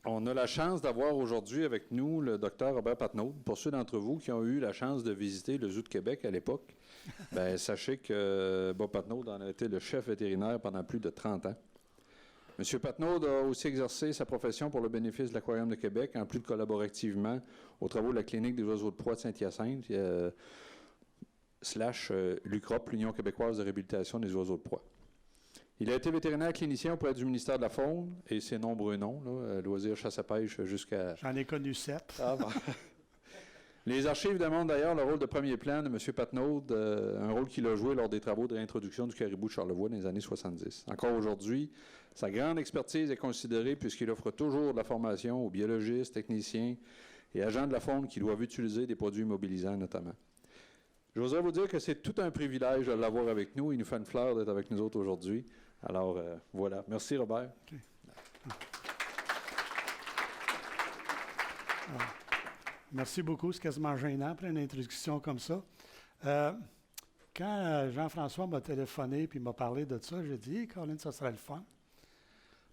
On a la chance d'avoir aujourd'hui avec nous le docteur Robert Patnaud. Pour ceux d'entre vous qui ont eu la chance de visiter le Zoo de Québec à l'époque, sachez que Bob Patnaud en a été le chef vétérinaire pendant plus de 30 ans. M. Patnaud a aussi exercé sa profession pour le bénéfice de l'Aquarium de Québec, en plus de collaborer activement aux travaux de la Clinique des oiseaux de proie de Saint-Hyacinthe, l'UQROP, l'Union québécoise de réhabilitation des oiseaux de proie. Il a été vétérinaire clinicien auprès du ministère de la Faune et ses nombreux noms, loisirs, chasse à pêche jusqu'à... J'en ai connu 7. Ah, bon. Les archives démontrent d'ailleurs le rôle de premier plan de M. Patnaud, un rôle qu'il a joué lors des travaux de réintroduction du caribou de Charlevoix dans les années 70. Encore aujourd'hui, sa grande expertise est considérée puisqu'il offre toujours de la formation aux biologistes, techniciens et agents de la faune qui doivent utiliser des produits immobilisants notamment. J'oserais vous dire que c'est tout un privilège de l'avoir avec nous. Il nous fait une fleur d'être avec nous autres aujourd'hui. Alors, voilà. Merci, Robert. Okay. Merci beaucoup. C'est quasiment gênant après une introduction comme ça. Quand Jean-François m'a téléphoné et m'a parlé de ça, j'ai dit, hey, Colin, ça serait le fun.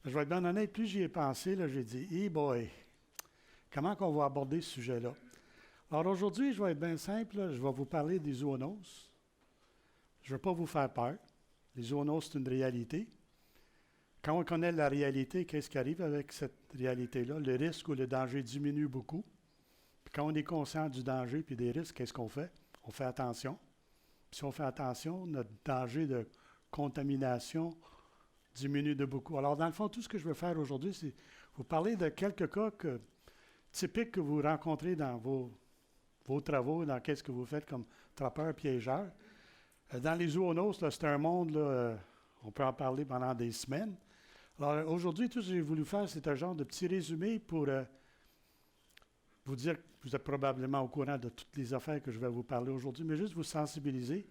Mais je vais être bien honnête, plus j'y ai pensé, là, j'ai dit, hey boy, comment qu'on va aborder ce sujet-là? Alors aujourd'hui, je vais être bien simple, là, je vais vous parler des zoonoses. Je ne vais pas vous faire peur. Les zoonoses, c'est une réalité. Quand on connaît la réalité, qu'est-ce qui arrive avec cette réalité-là? Le risque ou le danger diminue beaucoup. Puis quand on est conscient du danger et des risques, qu'est-ce qu'on fait? On fait attention. Puis si on fait attention, notre danger de contamination diminue de beaucoup. Alors, dans le fond, tout ce que je veux faire aujourd'hui, c'est vous parler de quelques cas typiques que vous rencontrez dans vos travaux, dans qu'est-ce que vous faites comme trappeur, piégeur. Dans les zoonoses, là, c'est un monde, là, on peut en parler pendant des semaines. Alors, aujourd'hui, tout ce que j'ai voulu faire, c'est un genre de petit résumé pour vous dire que vous êtes probablement au courant de toutes les affaires que je vais vous parler aujourd'hui, mais juste vous sensibiliser.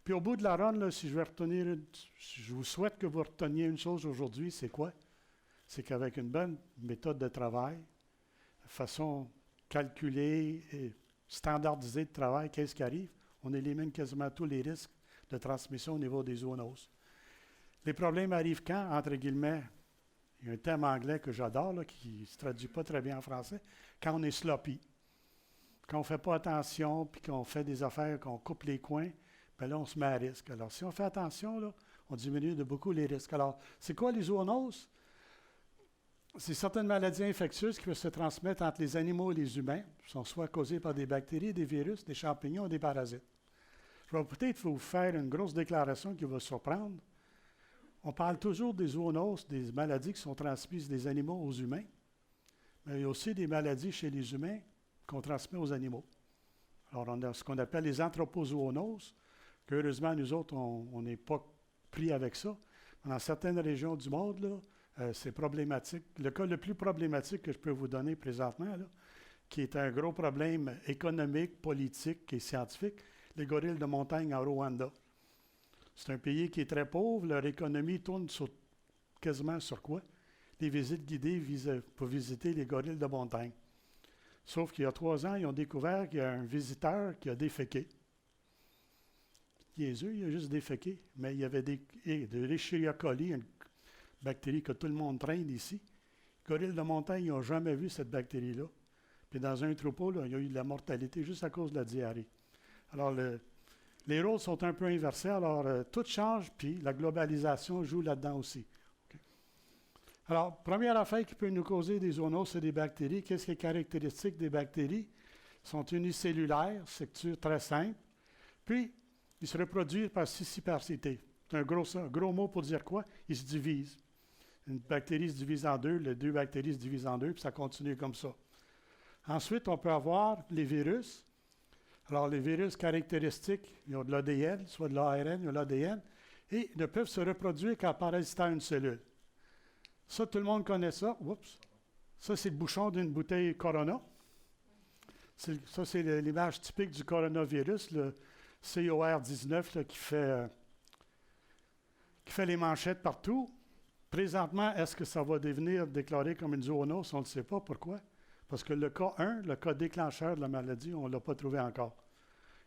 Puis au bout de la run, là, si je vous souhaite que vous reteniez une chose aujourd'hui, c'est quoi? C'est qu'avec une bonne méthode de travail, façon calculée et standardisée de travail, qu'est-ce qui arrive? On élimine quasiment tous les risques de transmission au niveau des zoonoses. Les problèmes arrivent quand, entre guillemets, il y a un terme anglais que j'adore, là, qui ne se traduit pas très bien en français, quand on est sloppy. Quand on ne fait pas attention, puis qu'on fait des affaires, qu'on coupe les coins, bien là, on se met à risque. Alors, si on fait attention, là, on diminue de beaucoup les risques. Alors, c'est quoi les zoonoses? C'est certaines maladies infectieuses qui peuvent se transmettre entre les animaux et les humains, sont soit causées par des bactéries, des virus, des champignons ou des parasites. Je vais peut-être vous faire une grosse déclaration qui va surprendre. On parle toujours des zoonoses, des maladies qui sont transmises des animaux aux humains, mais il y a aussi des maladies chez les humains qu'on transmet aux animaux. Alors, on a ce qu'on appelle les anthropozoonoses, qu'heureusement, nous autres, on n'est pas pris avec ça. Dans certaines régions du monde, là, c'est problématique. Le cas le plus problématique que je peux vous donner présentement, là, qui est un gros problème économique, politique et scientifique, les gorilles de montagne en Rwanda. C'est un pays qui est très pauvre. Leur économie tourne quasiment sur quoi? Les visites guidées pour visiter les gorilles de montagne. Sauf qu'il y a 3 ans, ils ont découvert qu'il y a un visiteur qui a déféqué. Niaiseux, il a juste déféqué. Mais il y avait de l'Escherichia coli, une bactérie que tout le monde traîne ici. Les gorilles de montagne n'ont jamais vu cette bactérie-là. Puis dans un troupeau, là, il y a eu de la mortalité juste à cause de la diarrhée. Alors, les rôles sont un peu inversés, alors tout change, puis la globalisation joue là-dedans aussi. Okay. Alors, première affaire qui peut nous causer des zoonoses, c'est des bactéries. Qu'est-ce qui est caractéristique des bactéries? Ils sont unicellulaires, structure très simple, puis ils se reproduisent par scissiparité. C'est un gros mot pour dire quoi? Ils se divisent. Une bactérie se divise en deux, les 2 bactéries se divisent en 2, puis ça continue comme ça. Ensuite, on peut avoir les virus. Alors, les virus caractéristiques, ils ont de l'ADN, soit de l'ARN, ils ont de l'ADN, et ils ne peuvent se reproduire qu'en parasitant une cellule. Ça, tout le monde connaît ça. Oups. Ça, c'est le bouchon d'une bouteille Corona. Ça, c'est l'image typique du coronavirus, le COR19, là, qui fait les manchettes partout. Présentement, est-ce que ça va devenir déclaré comme une zoonose? On ne le sait pas. Pourquoi? Parce que le cas 1, le cas déclencheur de la maladie, on ne l'a pas trouvé encore.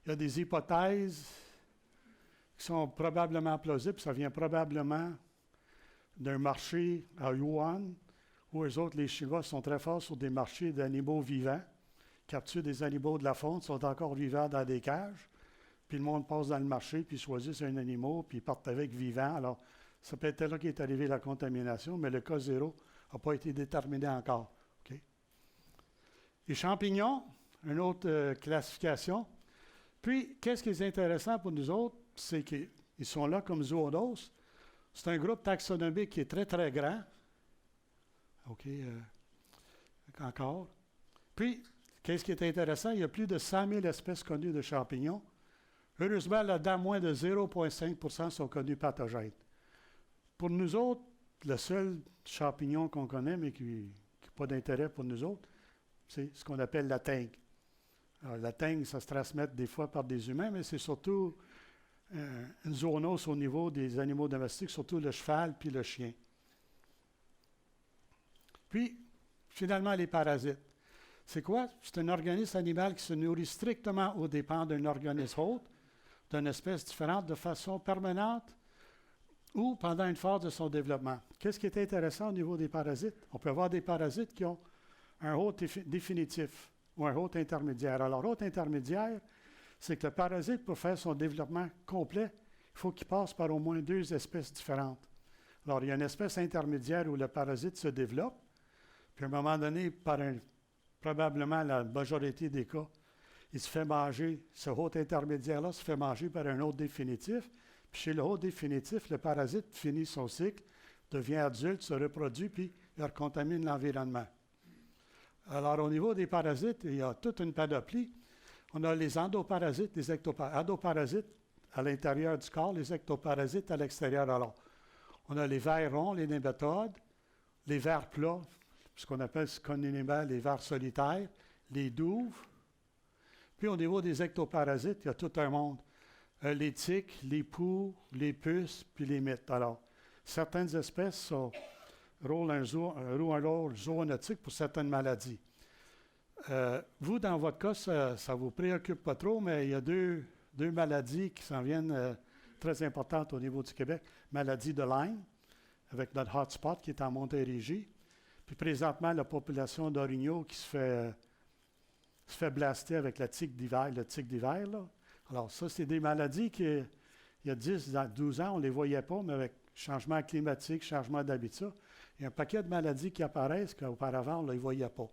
Il y a des hypothèses qui sont probablement plausibles. Ça vient probablement d'un marché à Wuhan où eux autres, les Chinois, sont très forts sur des marchés d'animaux vivants, capturent des animaux de la faune, sont encore vivants dans des cages, puis le monde passe dans le marché, puis ils choisissent un animal, puis ils partent avec vivant. Alors, ça peut être là qu'est arrivée la contamination, mais le cas zéro n'a pas été déterminé encore. Okay? Les champignons, une autre classification. Puis, qu'est-ce qui est intéressant pour nous autres, c'est qu'ils sont là comme zoonotes. C'est un groupe taxonomique qui est très, très grand. OK, encore. Puis, qu'est-ce qui est intéressant? Il y a plus de 100 000 espèces connues de champignons. Heureusement, là-dedans, moins de 0,5 % sont connus pathogènes. Pour nous autres, le seul champignon qu'on connaît, mais qui n'a pas d'intérêt pour nous autres, c'est ce qu'on appelle la teigne. Alors, la teigne, ça se transmet des fois par des humains, mais c'est surtout une zoonose au niveau des animaux domestiques, surtout le cheval puis le chien. Puis, finalement, les parasites. C'est quoi? C'est un organisme animal qui se nourrit strictement aux dépens d'un organisme hôte, d'une espèce différente de façon permanente ou pendant une phase de son développement. Qu'est-ce qui est intéressant au niveau des parasites? On peut avoir des parasites qui ont un hôte définitif ou un hôte intermédiaire. Alors, hôte intermédiaire, c'est que le parasite, pour faire son développement complet, il faut qu'il passe par au moins 2 espèces différentes. Alors, il y a une espèce intermédiaire où le parasite se développe, puis à un moment donné, probablement la majorité des cas, il se fait manger, ce hôte intermédiaire-là se fait manger par un hôte définitif. Puis chez le hôte définitif, le parasite finit son cycle, devient adulte, se reproduit, puis il recontamine l'environnement. Alors, au niveau des parasites, il y a toute une panoplie. On a les endoparasites, les endoparasites à l'intérieur du corps, les ectoparasites à l'extérieur. Alors, on a les vers ronds, les nématodes, les vers plats, ce qu'on appelle communément les vers solitaires, les douves. Puis au niveau des ectoparasites, il y a tout un monde. Les tiques, les poux, les puces, puis les mites. Alors, certaines espèces jouent un rôle zoonotique pour certaines maladies. Vous, dans votre cas, ça ne vous préoccupe pas trop, mais il y a deux maladies qui s'en viennent très importantes au niveau du Québec. Maladie de Lyme, avec notre hotspot qui est en Montérégie. Puis présentement, la population d'orignaux qui se fait blaster avec le tic d'hiver. Là. Alors ça, c'est des maladies qui, il y a 10, 12 ans, on ne les voyait pas, mais avec changement climatique, changement d'habitat, il y a un paquet de maladies qui apparaissent qu'auparavant, on ne les voyait pas.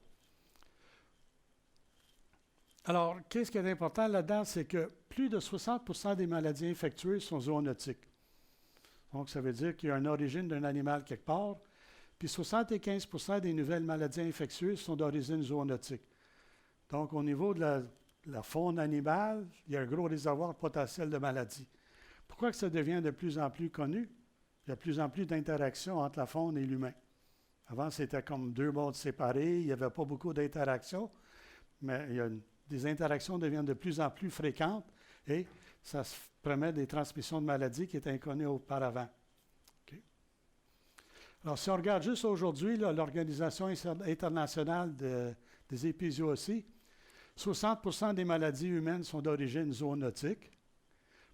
Alors, qu'est-ce qui est important là-dedans? C'est que plus de 60% des maladies infectieuses sont zoonotiques. Donc, ça veut dire qu'il y a une origine d'un animal quelque part, puis 75% des nouvelles maladies infectieuses sont d'origine zoonotique. Donc, au niveau de la faune animale, il y a un gros réservoir potentiel de maladies. Pourquoi que ça devient de plus en plus connu? Il y a de plus en plus d'interactions entre la faune et l'humain. Avant, c'était comme 2 mondes séparés, il n'y avait pas beaucoup d'interactions, mais des interactions deviennent de plus en plus fréquentes et ça se permet des transmissions de maladies qui étaient inconnues auparavant. Okay. Alors, si on regarde juste aujourd'hui, l'Organisation internationale des épizooties, 60% des maladies humaines sont d'origine zoonotique,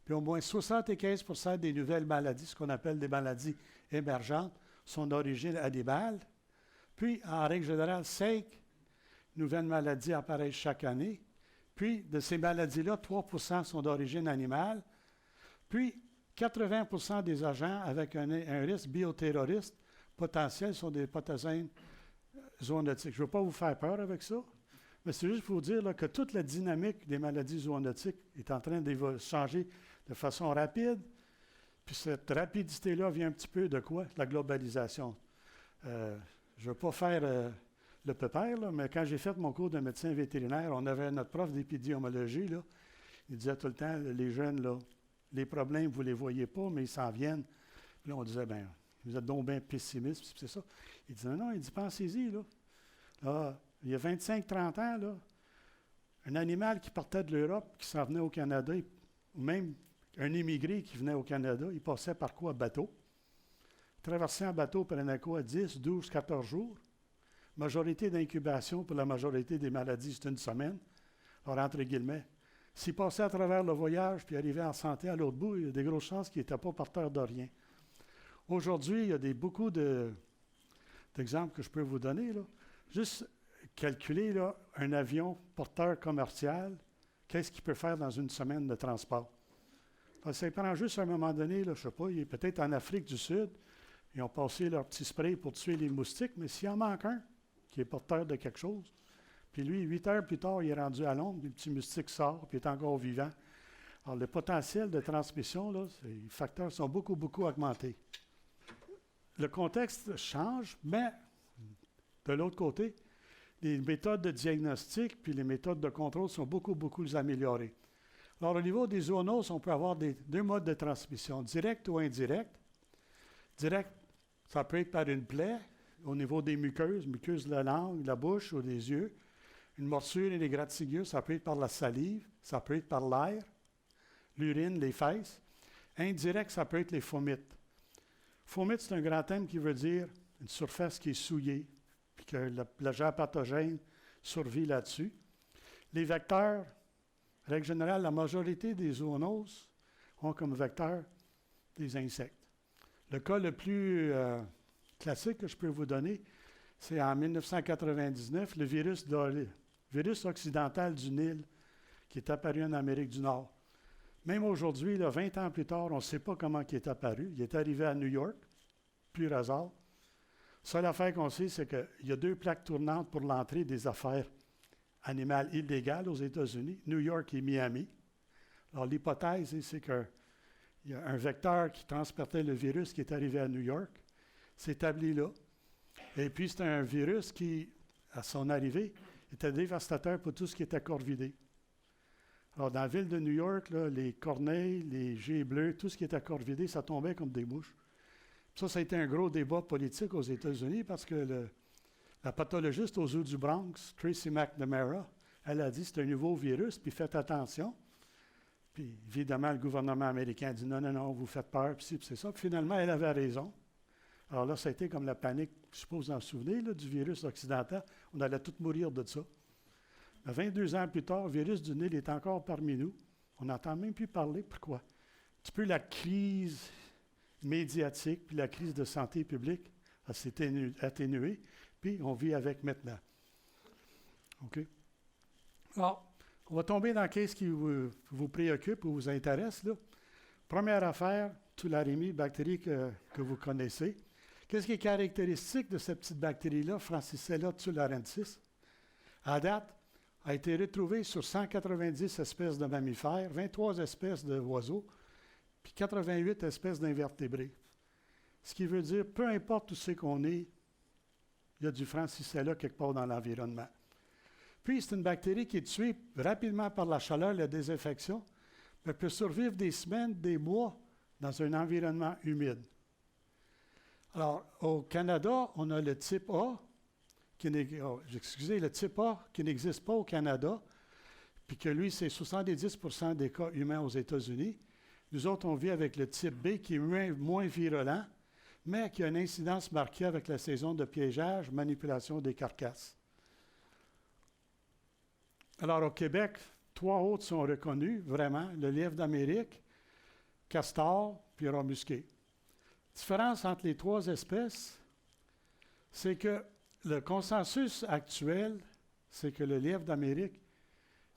puis au moins 75% des nouvelles maladies, ce qu'on appelle des maladies émergentes, sont d'origine animale. Puis, en règle générale, 5 nouvelles maladies apparaissent chaque année. Puis, de ces maladies-là, 3% sont d'origine animale. Puis, 80% des agents avec un risque bioterroriste potentiel sont des pathogènes zoonotiques. Je ne veux pas vous faire peur avec ça, mais c'est juste pour vous dire là, que toute la dynamique des maladies zoonotiques est en train de changer de façon rapide. Puis cette rapidité-là vient un petit peu de quoi? De la globalisation. Je ne veux pas faire le pépère, là, mais quand j'ai fait mon cours de médecin vétérinaire, on avait notre prof d'épidémiologie, là, il disait tout le temps, les jeunes, là, les problèmes, vous ne les voyez pas, mais ils s'en viennent. Puis là, on disait, bien, vous êtes donc bien pessimiste, puis c'est ça. Il disait, non, il dit, pensez-y, là. Là, il y a 25-30 ans, là, un animal qui partait de l'Europe, qui s'en venait au Canada, ou même un immigré qui venait au Canada, il passait par quoi? Bateau. Traverser en bateau prenait quoi? 10, 12, 14 jours. Majorité d'incubation pour la majorité des maladies, c'est 1 semaine. Alors, entre guillemets, s'il passait à travers le voyage puis arrivait en santé à l'autre bout, il y a des grosses chances qu'il n'était pas porteur de rien. Aujourd'hui, il y a beaucoup de d'exemples que je peux vous donner, là. Juste calculer là, un avion porteur commercial, qu'est-ce qu'il peut faire dans une semaine de transport. Ça prend juste à un moment donné, là, je ne sais pas, il est peut-être en Afrique du Sud, ils ont passé leur petit spray pour tuer les moustiques, mais s'il en manque un qui est porteur de quelque chose, puis lui, 8 heures plus tard, il est rendu à Londres, puis le petit moustique sort, puis il est encore vivant. Alors, le potentiel de transmission, là, les facteurs sont beaucoup, beaucoup augmentés. Le contexte change, mais de l'autre côté, les méthodes de diagnostic puis les méthodes de contrôle sont beaucoup, beaucoup améliorées. Alors, au niveau des zoonoses, on peut avoir deux modes de transmission, direct ou indirect. Direct, ça peut être par une plaie au niveau des muqueuses de la langue, de la bouche ou des yeux. Une morsure et des égratignures, ça peut être par la salive, ça peut être par l'air, l'urine, les fesses. Indirect, ça peut être les fomites. Fomite, c'est un grand terme qui veut dire une surface qui est souillée, puis que l'agent pathogène survit là-dessus. Les vecteurs, règle générale, la majorité des zoonoses ont comme vecteur des insectes. Le cas le plus classique que je peux vous donner, c'est en 1999, le virus occidental du Nil qui est apparu en Amérique du Nord. Même aujourd'hui, là, 20 ans plus tard, on ne sait pas comment il est apparu. Il est arrivé à New York, pur hasard. Seule affaire qu'on sait, c'est qu'il y a 2 plaques tournantes pour l'entrée des affaires animales illégales aux États-Unis, New York et Miami. Alors, l'hypothèse, c'est qu'il y a un vecteur qui transportait le virus qui est arrivé à New York, s'établit là. Et puis, c'est un virus qui, à son arrivée, était dévastateur pour tout ce qui était corvidé. Alors, dans la ville de New York, là, les corneilles, les gets bleus, tout ce qui était corvidé, ça tombait comme des mouches. Ça a été un gros débat politique aux États-Unis parce que la pathologiste aux zoo du Bronx, Tracy McNamara, elle a dit c'est un nouveau virus, puis faites attention. Puis évidemment, le gouvernement américain a dit non, vous faites peur, puis c'est ça. Puis finalement, elle avait raison. Alors là, ça a été comme la panique, je suppose, en souvenir, là, du virus occidental. On allait tous mourir de ça. 22 ans plus tard, le virus du Nil est encore parmi nous. On n'entend même plus parler. Pourquoi? Un petit peu la crise médiatique puis la crise de santé publique s'est atténuée, puis on vit avec maintenant. OK? Alors, on va tomber dans qu'est-ce qui vous préoccupe ou vous intéresse, là. Première affaire, Tularemie, bactérie que vous connaissez. Qu'est-ce qui est caractéristique de cette petite bactérie-là, Francisella tularensis? À date, a été retrouvée sur 190 espèces de mammifères, 23 espèces d'oiseaux, puis 88 espèces d'invertébrés. Ce qui veut dire, peu importe où c'est qu'on est, il y a du Francisella quelque part dans l'environnement. Puis, c'est une bactérie qui est tuée rapidement par la chaleur et la désinfection, mais peut survivre des semaines, des mois dans un environnement humide. Alors, au Canada, on a le type A, le type A qui n'existe pas au Canada, puis que lui, c'est 70% des cas humains aux États-Unis. Nous autres, on vit avec le type B qui est moins virulent, mais qui a une incidence marquée avec la saison de piégeage, manipulation des carcasses. Alors, au Québec, 3 autres sont reconnus, vraiment, le lièvre d'Amérique, castor, puis rat musqué. La différence entre les 3 espèces, c'est que le consensus actuel, c'est que le lièvre d'Amérique,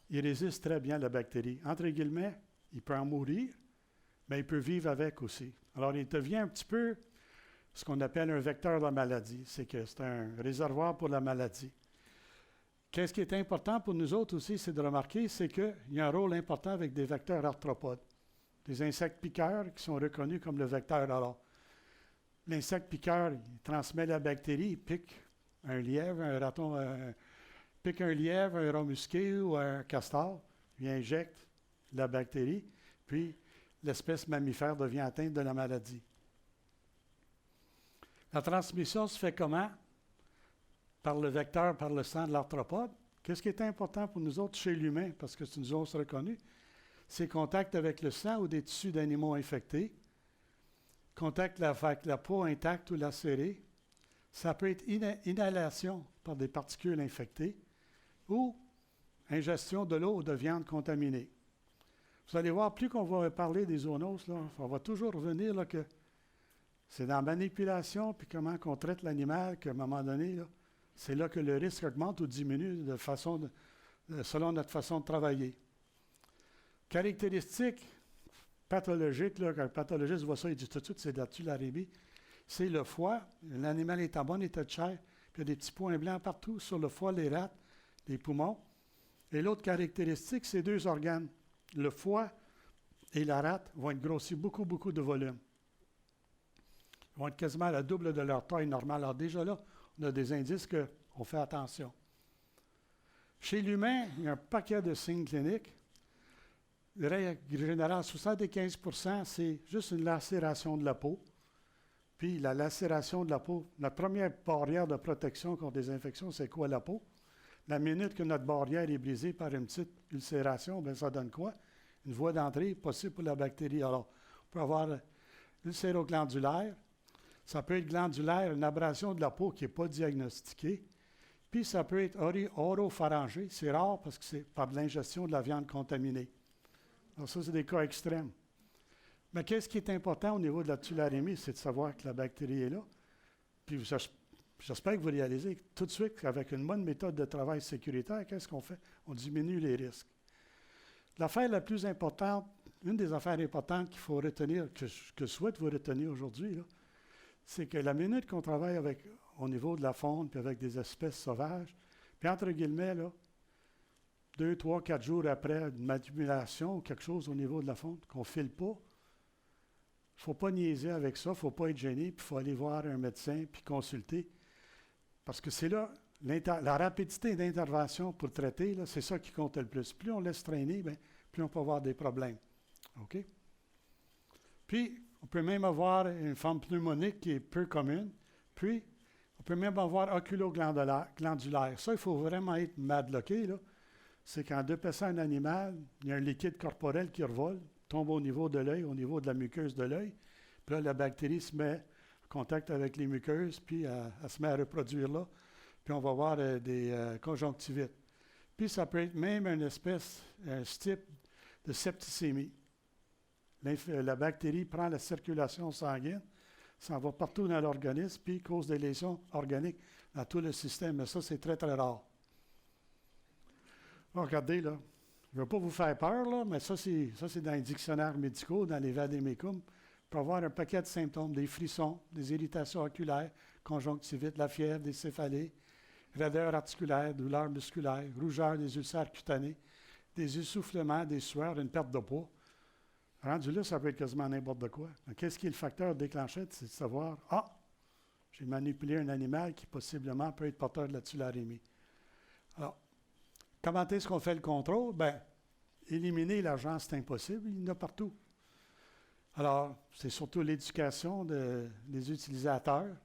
il résiste très bien à la bactérie. Entre guillemets, il peut en mourir, mais il peut vivre avec aussi. Alors, il devient un petit peu ce qu'on appelle un vecteur de la maladie. C'est que c'est un réservoir pour la maladie. Qu'est-ce qui est important pour nous autres aussi, c'est de remarquer, c'est qu'il y a un rôle important avec des vecteurs arthropodes. Des insectes piqueurs qui sont reconnus comme le vecteur. Alors, l'insecte piqueur, il transmet la bactérie, il pique un lièvre, un raton, pique un lièvre, un rat musqué ou un castor, il injecte la bactérie, puis l'espèce mammifère devient atteinte de la maladie. La transmission se fait comment? Par le vecteur, par le sang de l'arthropode. Qu'est-ce qui est important pour nous autres chez l'humain, parce que c'est une zone reconnue? C'est contact avec le sang ou des tissus d'animaux infectés, contact avec la peau intacte ou lacérée. Ça peut être inhalation par des particules infectées ou ingestion de l'eau ou de viande contaminée. Vous allez voir, plus qu'on va parler des zoonoses, là, on va toujours revenir là, que C'est dans la manipulation puis comment on traite l'animal qu'à un moment donné, là, c'est là que le risque augmente ou diminue selon notre façon de travailler. Caractéristiques pathologiques, là, quand le pathologiste voit ça, il dit tout de suite, c'est de la tularébie. C'est le foie. L'animal est en bon état de chair, puis il y a des petits points blancs partout sur le foie, les rats, les poumons. Et l'autre caractéristique, c'est 2 organes. Le foie et la rate vont être grossis beaucoup, beaucoup de volume. Ils vont être quasiment à la double de leur taille normale. Alors déjà là, on a des indices qu'on fait attention. Chez l'humain, il y a un paquet de signes cliniques. La règle générale, 75%, c'est juste une lacération de la peau. Puis la lacération de la peau, notre première barrière de protection contre des infections, c'est quoi la peau? La minute que notre barrière est brisée par une petite ulcération, bien, ça donne quoi? Une voie d'entrée possible pour la bactérie. Alors, on peut avoir ulcéro-glandulaire. Ça peut être glandulaire, une abrasion de la peau qui n'est pas diagnostiquée. Puis ça peut être oropharyngé. C'est rare parce que c'est par de l'ingestion de la viande contaminée. Alors ça, c'est des cas extrêmes. Mais qu'est-ce qui est important au niveau de la tularemie, c'est de savoir que la bactérie est là. Puis j'espère que vous réalisez que tout de suite, qu'avec une bonne méthode de travail sécuritaire, qu'est-ce qu'on fait? On diminue les risques. L'affaire la plus importante, une des affaires importantes qu'il faut retenir, que je souhaite vous retenir aujourd'hui, là, c'est que la minute qu'on travaille au niveau de la faune, puis avec des espèces sauvages, puis entre guillemets, là, 2, 3, 4 jours après une manipulation ou quelque chose au niveau de la faune, qu'on ne file pas, il ne faut pas niaiser avec ça, il ne faut pas être gêné, puis il faut aller voir un médecin, puis consulter. Parce que c'est là, la rapidité d'intervention pour traiter, là, c'est ça qui compte le plus. Plus on laisse traîner, bien, plus on peut avoir des problèmes. OK? Puis, on peut même avoir une forme pneumonique qui est peu commune. Puis, on peut même avoir oculoglandulaire. Ça, il faut vraiment être madlocké, là. C'est quand dépassant un animal, il y a un liquide corporel qui revole, tombe au niveau de l'œil, au niveau de la muqueuse de l'œil. Puis là, la bactérie se met en contact avec les muqueuses, puis elle se met à reproduire là. Puis on va avoir des conjonctivites. Puis ça peut être même un type de septicémie. La bactérie prend la circulation sanguine, ça va partout dans l'organisme, puis cause des lésions organiques dans tout le système. Mais ça, c'est très, très rare. Alors, regardez, là, je ne veux pas vous faire peur, là, mais ça, c'est dans les dictionnaires médicaux, dans les vadémécum, pour avoir un paquet de symptômes, des frissons, des irritations oculaires, conjonctivites, la fièvre, des céphalées, raideur articulaire, douleur musculaire, rougeur des ulcères cutanés, des essoufflements, des sueurs, une perte de poids. Rendu là, ça peut être quasiment n'importe quoi. Qu'est-ce qui est le facteur déclencheur? C'est de savoir, j'ai manipulé un animal qui possiblement peut être porteur de la tularemie. Alors, comment est-ce qu'on fait le contrôle? Bien, éliminer l'agent, c'est impossible, il y en a partout. Alors, c'est surtout l'éducation des utilisateurs.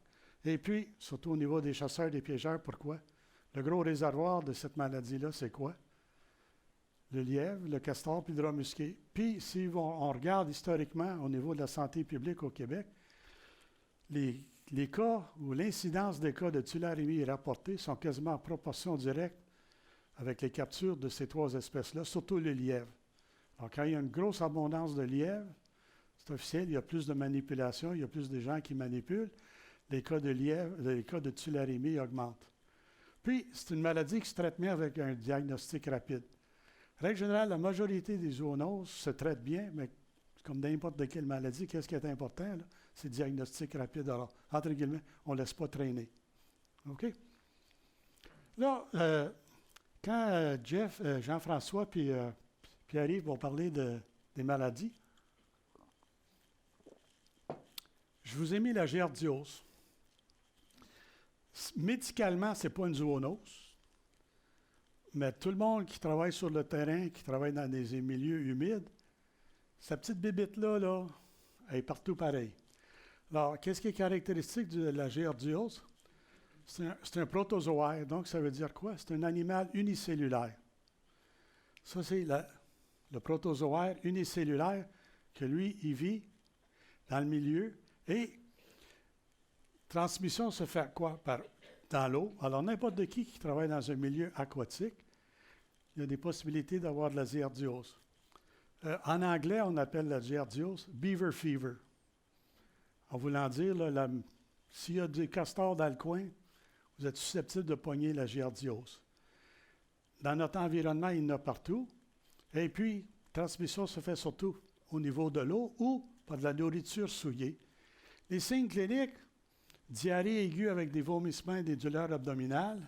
Et puis, surtout au niveau des chasseurs et des piégeurs, pourquoi? Le gros réservoir de cette maladie-là, c'est quoi? Le lièvre, le castor, puis le drap musqué. Puis, si on regarde historiquement au niveau de la santé publique au Québec, les cas ou l'incidence des cas de tularemie rapportés sont quasiment en proportion directe avec les captures de ces 3 espèces-là, surtout le lièvre. Alors, quand il y a une grosse abondance de lièvres, c'est officiel, il y a plus de manipulation, il y a plus de gens qui manipulent, les cas de lièvre, les cas de tularemie augmentent. Puis, c'est une maladie qui se traite bien avec un diagnostic rapide. Règle générale, la majorité des zoonoses se traitent bien, mais comme n'importe quelle maladie, qu'est-ce qui est important? Là? C'est le diagnostic rapide. Alors, entre guillemets, on ne laisse pas traîner. OK? Là, quand Jean-François puis Pierre-Yves vont parler des maladies, je vous ai mis la giardiose. Médicalement, ce n'est pas une zoonose. Mais tout le monde qui travaille sur le terrain, qui travaille dans des milieux humides, sa petite bébite-là, là, elle est partout pareil. Alors, qu'est-ce qui est caractéristique de la giardiose? C'est un protozoaire. Donc, ça veut dire quoi? C'est un animal unicellulaire. Ça, c'est le protozoaire unicellulaire que lui, il vit dans le milieu. Et transmission se fait quoi? Dans l'eau. Alors, n'importe qui travaille dans un milieu aquatique, il y a des possibilités d'avoir de la giardiose. En anglais, on appelle la giardiose beaver fever. en voulant dire, là, s'il y a des castors dans le coin, vous êtes susceptible de pogner la giardiose. Dans notre environnement, il y en a partout. Et puis, transmission se fait surtout au niveau de l'eau ou par de la nourriture souillée. Les signes cliniques, diarrhée aiguë avec des vomissements et des douleurs abdominales.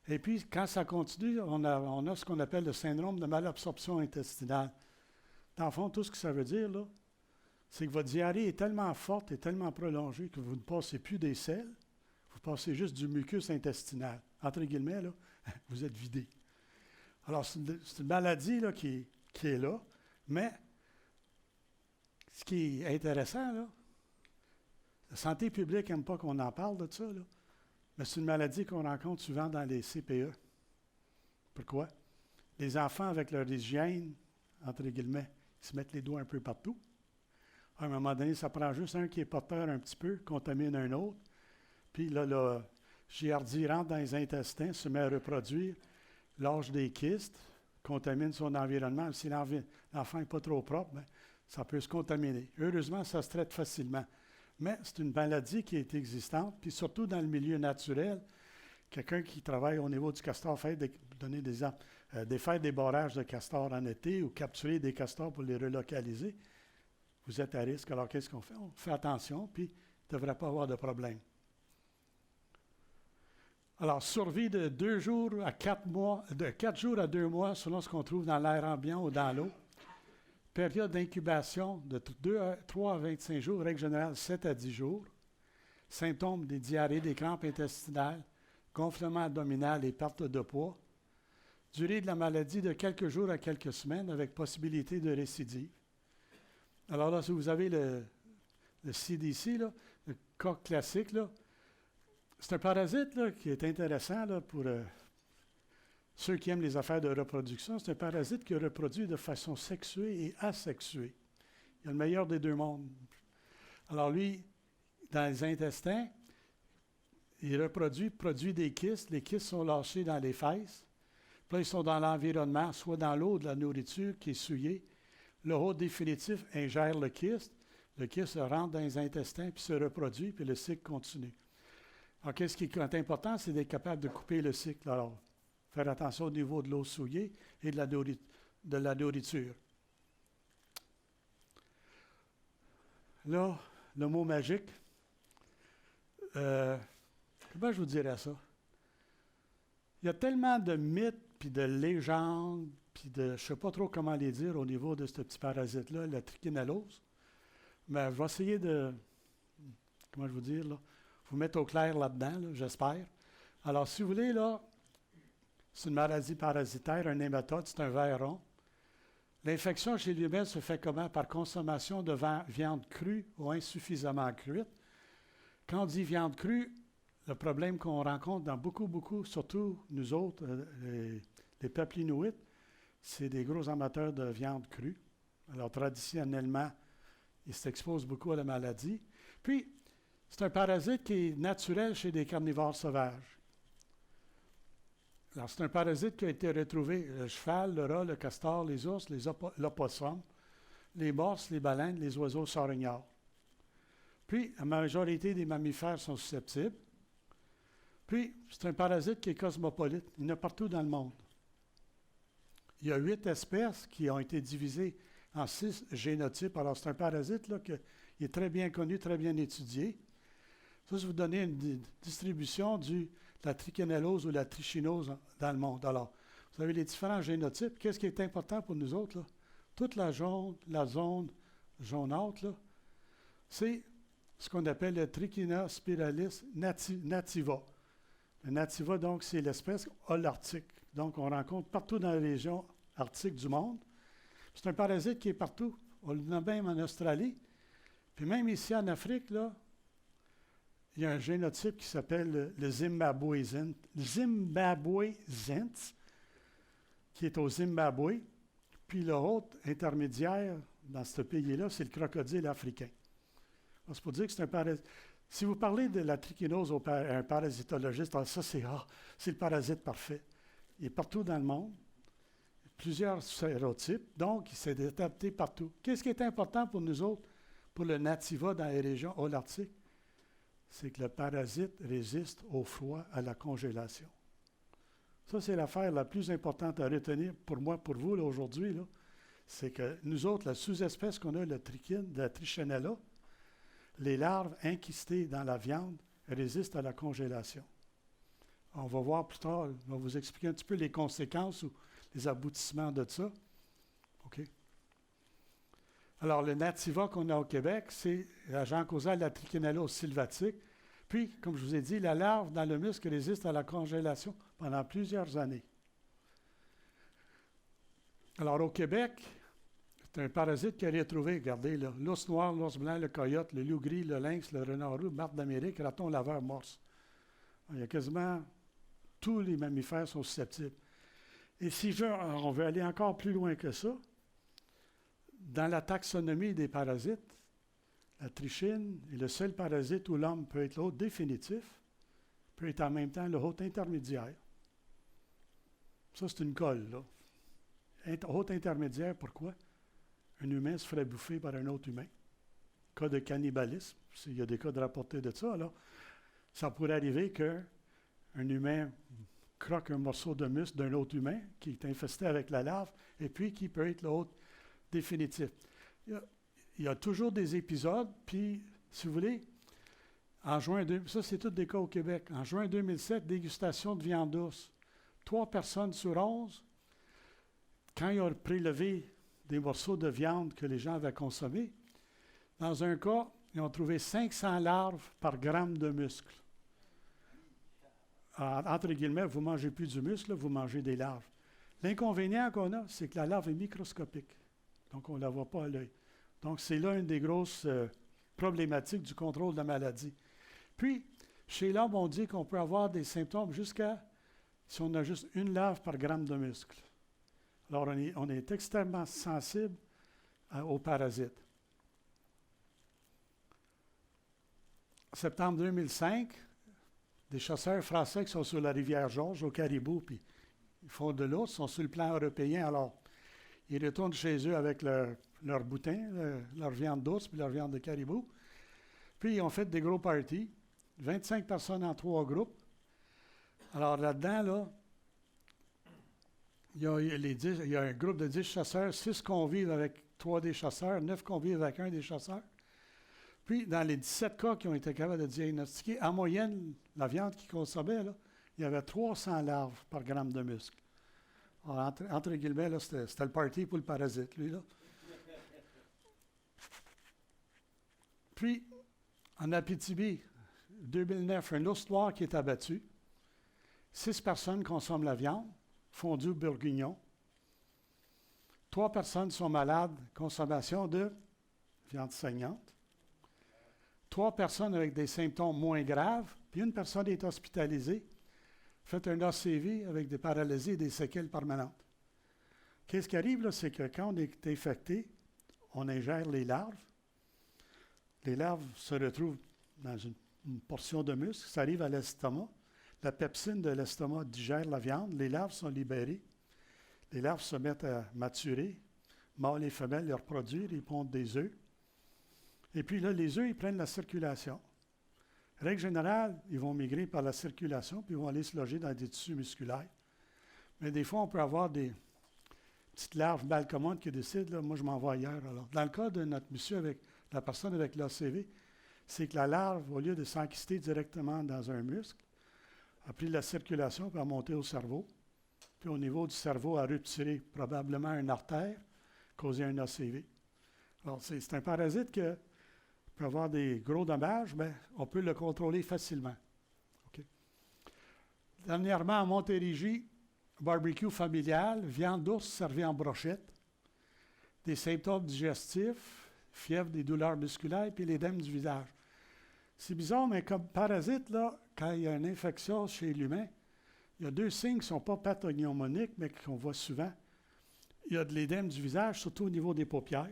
Et puis, quand ça continue, on a ce qu'on appelle le syndrome de malabsorption intestinale. Dans le fond, tout ce que ça veut dire, là, c'est que votre diarrhée est tellement forte et tellement prolongée que vous ne passez plus des selles, vous passez juste du mucus intestinal. Entre guillemets, là, vous êtes vidé. Alors, c'est une maladie là, qui est là, mais ce qui est intéressant, là, la santé publique n'aime pas qu'on en parle de ça, là, mais c'est une maladie qu'on rencontre souvent dans les CPE. Pourquoi? Les enfants, avec leur hygiène, entre guillemets, ils se mettent les doigts un peu partout. À un moment donné, ça prend juste un qui est porteur un petit peu, contamine un autre, puis là, le giardia rentre dans les intestins, se met à reproduire, lâche des kystes, contamine son environnement. Si l'enfant n'est pas trop propre, bien, ça peut se contaminer. Heureusement, ça se traite facilement. Mais c'est une maladie qui est existante, puis surtout dans le milieu naturel. Quelqu'un qui travaille au niveau du castor, donner des exemples, défaire des barrages de castors en été ou capturer des castors pour les relocaliser, vous êtes à risque. Alors, qu'est-ce qu'on fait? On fait attention, puis il ne devrait pas avoir de problème. Alors, survie de 2 jours à 4 mois, de 4 jours à 2 mois, selon ce qu'on trouve dans l'air ambiant ou dans l'eau. Période d'incubation de 3 à 25 jours, règle générale 7 à 10 jours. Symptômes des diarrhées, des crampes intestinales, gonflement abdominal et perte de poids. Durée de la maladie de quelques jours à quelques semaines avec possibilité de récidive. Alors là, si vous avez le CDC, là, le cas classique, là, c'est un parasite là, qui est intéressant là, pour ceux qui aiment les affaires de reproduction. C'est un parasite qui reproduit de façon sexuée et asexuée. Il a le meilleur des deux mondes. Alors lui, dans les intestins, il produit des kystes. Les kystes sont lâchés dans les fesses. Puis là, ils sont dans l'environnement, soit dans l'eau de la nourriture qui est souillée. Le hôte définitif ingère le kyste. Le kyste rentre dans les intestins, puis se reproduit, puis le cycle continue. Alors, qu'est-ce qui est important, c'est d'être capable de couper le cycle. Alors, faire attention au niveau de l'eau souillée et de la nourriture. Là, le mot magique, comment je vous dirais ça? Il y a tellement de mythes, puis de légendes, puis je ne sais pas trop comment les dire au niveau de ce petit parasite-là, la trichinellose. Mais je vais essayer de, comment je vous dire, là, vous mettre au clair là-dedans, là, j'espère. Alors, si vous voulez, là, c'est une maladie parasitaire, un hématode, c'est un ver rond. L'infection chez l'humain se fait comment? Par consommation de viande crue ou insuffisamment cuite. Quand on dit viande crue, le problème qu'on rencontre dans beaucoup, surtout nous autres, les peuples inuits, c'est des gros amateurs de viande crue. Alors, traditionnellement, ils s'exposent beaucoup à la maladie. Puis, c'est un parasite qui est naturel chez des carnivores sauvages. Alors, c'est un parasite qui a été retrouvé, le cheval, le rat, le castor, les ours, l'opossum, les morses, les baleines, les oiseaux charognards. Puis, la majorité des mammifères sont susceptibles. Puis, c'est un parasite qui est cosmopolite. Il y en a partout dans le monde. Il y a 8 espèces qui ont été divisées en 6 génotypes. Alors, c'est un parasite là, qui est très bien connu, très bien étudié. Ça, je vous donner une distribution de la trichinellose ou la trichinose dans le monde. Alors, vous avez les différents génotypes. Qu'est-ce qui est important pour nous autres? Là? Toute la zone jaunâtre, là, c'est ce qu'on appelle le Trichinospiralis nativa. Le nativa, donc, c'est l'espèce holarctique. Donc, on rencontre partout dans les régions arctiques du monde. C'est un parasite qui est partout. On l'a même en Australie. Puis même ici en Afrique, là, il y a un génotype qui s'appelle le Zimbabwean, qui est au Zimbabwe. Puis le hôte intermédiaire dans ce pays-là, c'est le crocodile africain. C'est pour dire que c'est un parasite. Si vous parlez de la trichinose à un parasitologiste, alors ça, c'est le parasite parfait. Il est partout dans le monde. Plusieurs sérotypes, donc il s'est adapté partout. Qu'est-ce qui est important pour nous autres, pour le nativa dans les régions holarctiques, c'est que le parasite résiste au froid, à la congélation. Ça, c'est l'affaire la plus importante à retenir pour moi, pour vous, là, aujourd'hui, là. C'est que nous autres, la sous-espèce qu'on a, la Trichinella, les larves inquistées dans la viande résistent à la congélation. On va voir plus tard, on va vous expliquer un petit peu les conséquences ou les aboutissements de ça. OK? Alors, le nativa qu'on a au Québec, c'est l'agent causal de la Trichinella sylvatique. Puis, comme je vous ai dit, la larve dans le muscle résiste à la congélation pendant plusieurs années. Alors, au Québec, c'est un parasite qui a retrouvé, regardez, là, l'ours noir, l'ours blanc, le coyote, le loup gris, le lynx, le renard roux, martre d'Amérique, raton laveur, morse. Il y a quasiment tous les mammifères sont susceptibles. Et si on veut aller encore plus loin que ça, dans la taxonomie des parasites, la trichine est le seul parasite où l'homme peut être l'hôte définitif, peut être en même temps le hôte intermédiaire. Ça, c'est une colle, là. Hôte intermédiaire, pourquoi? Un humain se ferait bouffer par un autre humain. Cas de cannibalisme, il y a des cas de rapportés de ça, là. Ça pourrait arriver qu'un humain croque un morceau de muscle d'un autre humain qui est infesté avec la larve et puis qui peut être le hôte définitif. Il y a toujours des épisodes, puis, si vous voulez, en juin, ça c'est tous des cas au Québec. En juin 2007, dégustation de viande douce. 3 personnes sur 11, quand ils ont prélevé des morceaux de viande que les gens avaient consommés, dans un cas, ils ont trouvé 500 larves par gramme de muscle. Entre guillemets, vous ne mangez plus du muscle, vous mangez des larves. L'inconvénient qu'on a, c'est que la larve est microscopique. Donc, on ne la voit pas à l'œil. Donc, c'est là une des grosses problématiques du contrôle de la maladie. Puis, chez l'homme, on dit qu'on peut avoir des symptômes jusqu'à si on a juste une larve par gramme de muscle. Alors, on est extrêmement sensible aux parasites. En septembre 2005, des chasseurs français qui sont sur la rivière Georges, au Caribou, puis ils font de l'ours, sont sur le plan européen. Alors, ils retournent chez eux avec leur boutin, leur viande d'ours, puis leur viande de caribou. Puis, ils ont fait des gros parties, 25 personnes en 3 groupes. Alors, là-dedans, là, il y a un groupe de 10 chasseurs, 6 convives avec 3 des chasseurs, 9 convives avec 1 des chasseurs. Puis, dans les 17 cas qui ont été capables de diagnostiquer, en moyenne, la viande qu'ils consommaient, là, il y avait 300 larves par gramme de muscle. Alors, entre guillemets, là, c'était le party pour le parasite, lui, là. Puis, en Abitibi, 2009, un ours noir qui est abattu. 6 personnes consomment la viande, fondue au bourguignon. 3 personnes sont malades, consommation de viande saignante. 3 personnes avec des symptômes moins graves, puis une personne est hospitalisée, fait un ACV avec des paralysies et des séquelles permanentes. Qu'est-ce qui arrive, là, c'est que quand on est infecté, on ingère les larves. Les larves se retrouvent dans une portion de muscle, ça arrive à l'estomac. La pepsine de l'estomac digère la viande, les larves sont libérées. Les larves se mettent à maturer, mâles et femelles les reproduisent, ils pondent des œufs. Et puis là, les œufs, ils prennent la circulation. Règle générale, ils vont migrer par la circulation, puis ils vont aller se loger dans des tissus musculaires. Mais des fois, on peut avoir des petites larves mal commandes qui décident, là, moi, je m'en vais ailleurs. Alors, dans le cas de notre monsieur avec la personne avec l'ACV, c'est que la larve, au lieu de s'enquister directement dans un muscle, a pris la circulation pour monter au cerveau. Puis au niveau du cerveau, a rupturé probablement une artère, causé un ACV. Alors, c'est un parasite qui peut avoir des gros dommages, mais on peut le contrôler facilement. Okay. Dernièrement, à Montérégie, barbecue familial, viande d'ours servie en brochette, des symptômes digestifs, fièvre, des douleurs musculaires, puis l'édème du visage. C'est bizarre, mais comme parasite, là, quand il y a une infection chez l'humain, il y a 2 signes qui ne sont pas pathognomoniques, mais qu'on voit souvent. Il y a de l'édème du visage, surtout au niveau des paupières.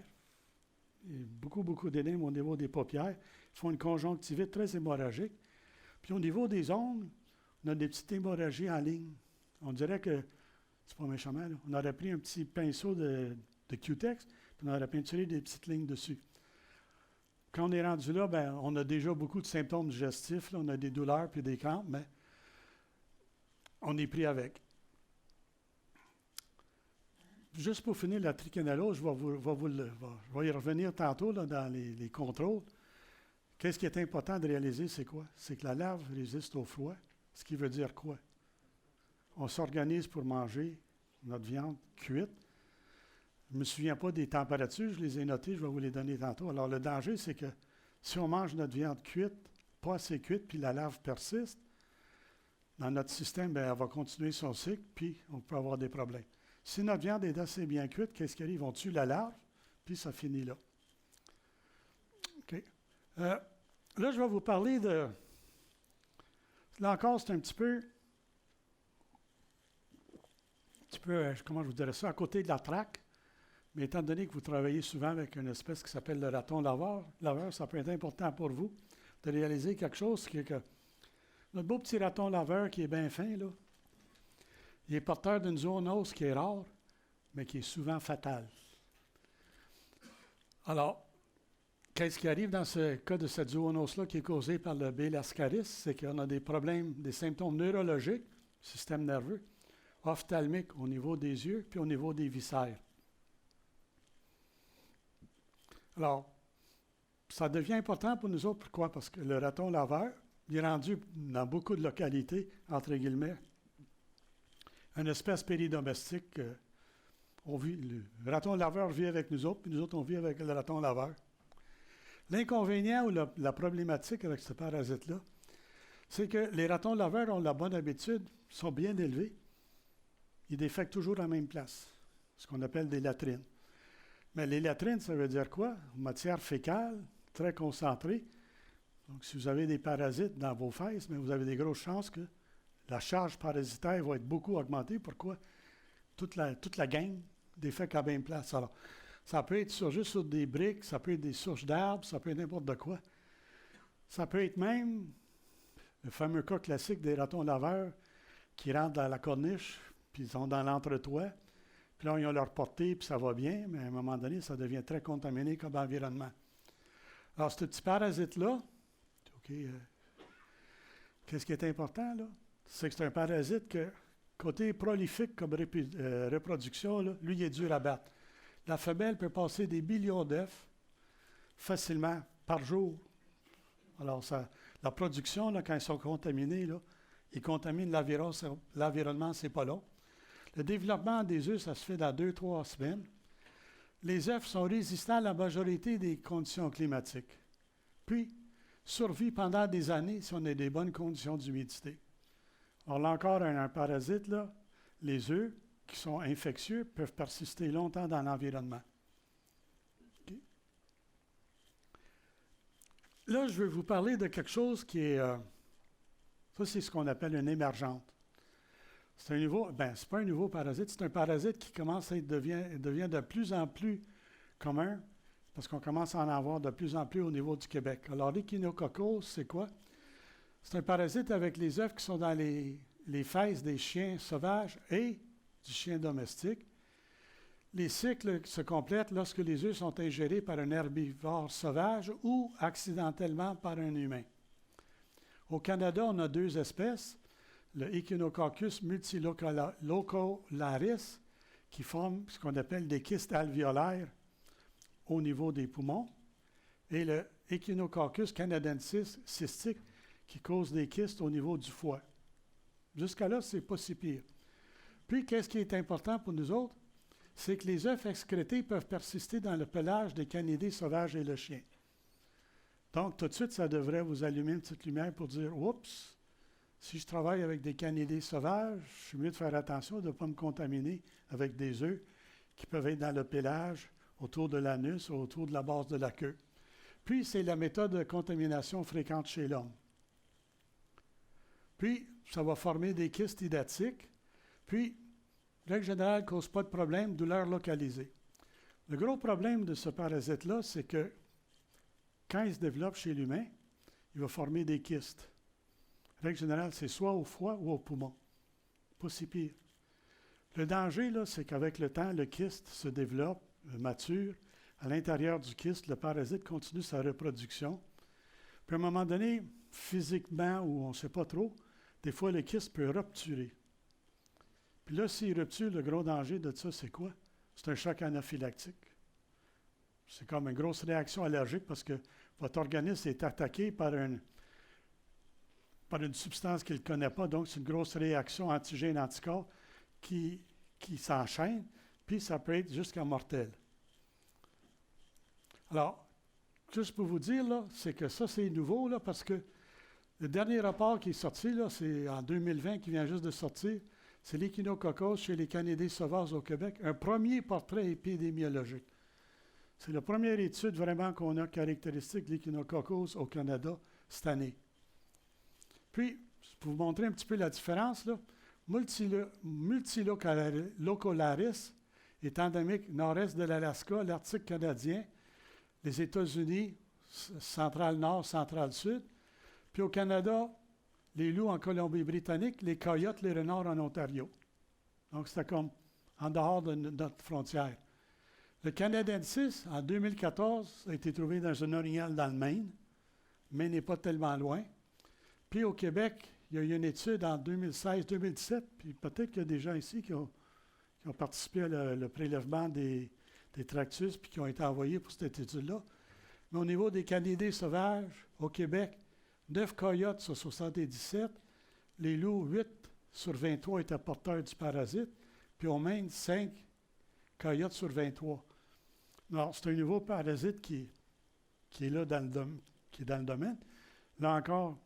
Il y a beaucoup d'édème au niveau des paupières. Ils font une conjonctivite très hémorragique. Puis au niveau des ongles, on a des petites hémorragies en ligne. On dirait que, c'est pas méchamment, là, on aurait pris un petit pinceau de Q-Tex, puis on aurait peinturé des petites lignes dessus. quand on est rendu là, ben, on a déjà beaucoup de symptômes digestifs. Là, on a des douleurs puis des crampes, mais on est pris avec. Juste pour finir la trichonellose, je vais y revenir tantôt là, dans les contrôles. Qu'est-ce qui est important de réaliser, c'est quoi? C'est que la larve résiste au froid, ce qui veut dire quoi? On s'organise pour manger notre viande cuite. Je ne me souviens pas des températures, je les ai notées, je vais vous les donner tantôt. Alors, le danger, c'est que si on mange notre viande cuite, pas assez cuite, puis la larve persiste, dans notre système, bien, elle va continuer son cycle, puis on peut avoir des problèmes. Si notre viande est assez bien cuite, qu'est-ce qui arrive? On tue la larve, puis ça finit là. OK. Là, je vais vous parler de... Là encore, c'est un petit peu, comment je vous dirais ça, à côté de la traque. Mais étant donné que vous travaillez souvent avec une espèce qui s'appelle le raton laveur, ça peut être important pour vous de réaliser quelque chose qui est que notre beau petit raton laveur qui est bien fin, là, il est porteur d'une zoonose qui est rare, mais qui est souvent fatale. Alors, qu'est-ce qui arrive dans ce cas de cette zoonose-là qui est causée par le B. lascaris? C'est qu'on a des problèmes, des symptômes neurologiques, système nerveux, ophtalmique au niveau des yeux, puis au niveau des viscères. Alors, ça devient important pour nous autres. Pourquoi? Parce que le raton laveur, il est rendu dans beaucoup de localités, entre guillemets, une espèce péridomestique. Le raton laveur vit avec nous autres, puis nous autres, on vit avec le raton laveur. L'inconvénient ou la problématique avec ce parasite-là, c'est que les ratons laveurs ont la bonne habitude, sont bien élevés, ils défèquent toujours à la même place, ce qu'on appelle des latrines. Mais les latrines, ça veut dire quoi? Matière fécale, très concentrée. Donc, si vous avez des parasites dans vos fesses, mais vous avez des grosses chances que la charge parasitaire va être beaucoup augmentée. Pourquoi? Toute la gang défèque à la même place. Alors, ça peut être juste sur des briques, ça peut être des souches d'arbres, ça peut être n'importe de quoi. Ça peut être même le fameux cas classique des ratons laveurs qui rentrent dans la corniche, puis ils sont dans l'entretoit. Puis là, ils ont leur portée, puis ça va bien, mais à un moment donné, ça devient très contaminé comme environnement. Alors, ce petit parasite-là, qu'est-ce qui est important, là? C'est que c'est un parasite que, côté prolifique comme reproduction, là, lui, il est dur à battre. La femelle peut passer des millions d'œufs facilement par jour. Alors, la production, là, quand ils sont contaminés, là, ils contaminent l'environnement, c'est pas long. Le développement des œufs, ça se fait dans 2-3 semaines. Les œufs sont résistants à la majorité des conditions climatiques. Puis, survit pendant des années si on a des bonnes conditions d'humidité. Alors là encore, un parasite, là, les œufs qui sont infectieux peuvent persister longtemps dans l'environnement. Okay. Là, je vais vous parler de quelque chose qui est... ça, c'est ce qu'on appelle une émergente. C'est c'est pas un nouveau parasite, c'est un parasite qui commence à devient de plus en plus commun parce qu'on commence à en avoir de plus en plus au niveau du Québec. Alors, l'Echinococcus, c'est quoi? C'est un parasite avec les œufs qui sont dans les fesses des chiens sauvages et du chien domestique. Les cycles se complètent lorsque les œufs sont ingérés par un herbivore sauvage ou accidentellement par un humain. Au Canada, on a 2 espèces. Le Echinococcus multilocularis, qui forme ce qu'on appelle des kystes alvéolaires au niveau des poumons, et le Echinococcus canadensis cystique, qui cause des kystes au niveau du foie. Jusqu'à là, c'est pas si pire. Puis, qu'est-ce qui est important pour nous autres? C'est que les œufs excrétés peuvent persister dans le pelage des canidés sauvages et le chien. Donc, tout de suite, ça devrait vous allumer une petite lumière pour dire « Oups! Si je travaille avec des canidés sauvages, je suis mieux de faire attention de ne pas me contaminer avec des œufs qui peuvent être dans le pelage, autour de l'anus ou autour de la base de la queue. » Puis, c'est la méthode de contamination fréquente chez l'homme. Puis, ça va former des kystes hydatiques. Puis, règle générale, ne cause pas de problème, douleur localisée. Le gros problème de ce parasite-là, c'est que quand il se développe chez l'humain, il va former des kystes. Règle générale, c'est soit au foie ou au poumon. Pas si pire. Le danger, là, c'est qu'avec le temps, le kyste se développe, mature, à l'intérieur du kyste, le parasite continue sa reproduction. Puis à un moment donné, physiquement, ou on ne sait pas trop, des fois le kyste peut rupturer. Puis là, s'il rupture, le gros danger de ça, c'est quoi? C'est un choc anaphylactique. C'est comme une grosse réaction allergique parce que votre organisme est attaqué par une substance qu'il ne connaît pas. Donc, c'est une grosse réaction antigène-anticorps qui s'enchaîne, puis ça peut être jusqu'à mortel. Alors, juste pour vous dire, là, c'est que ça, c'est nouveau, là, parce que le dernier rapport qui est sorti, là, c'est en 2020, qui vient juste de sortir, c'est l'échinococcose chez les canidés sauvages au Québec, un premier portrait épidémiologique. C'est la première étude vraiment qu'on a caractéristique de l'échinococcose au Canada cette année. Puis, pour vous montrer un petit peu la différence, là, Multilocolaris est endémique nord-est de l'Alaska, l'Arctique canadien, les États-Unis, central-nord, central-sud. Puis au Canada, les loups en Colombie-Britannique, les coyotes, les renards en Ontario. Donc, c'était comme en dehors de notre frontière. Le canadensis, en 2014, a été trouvé dans un orignal dans le Maine, mais n'est pas tellement loin. Puis au Québec, il y a eu une étude en 2016-2017, puis peut-être qu'il y a des gens ici qui ont participé à le prélèvement des tractus, puis qui ont été envoyés pour cette étude-là. Mais au niveau des canidés sauvages, au Québec, 9 coyotes sur 77, les loups, 8 sur 23 étaient porteurs du parasite, puis au Maine, 5 coyotes sur 23. Alors, c'est un nouveau parasite qui est là dans le domaine. Là encore,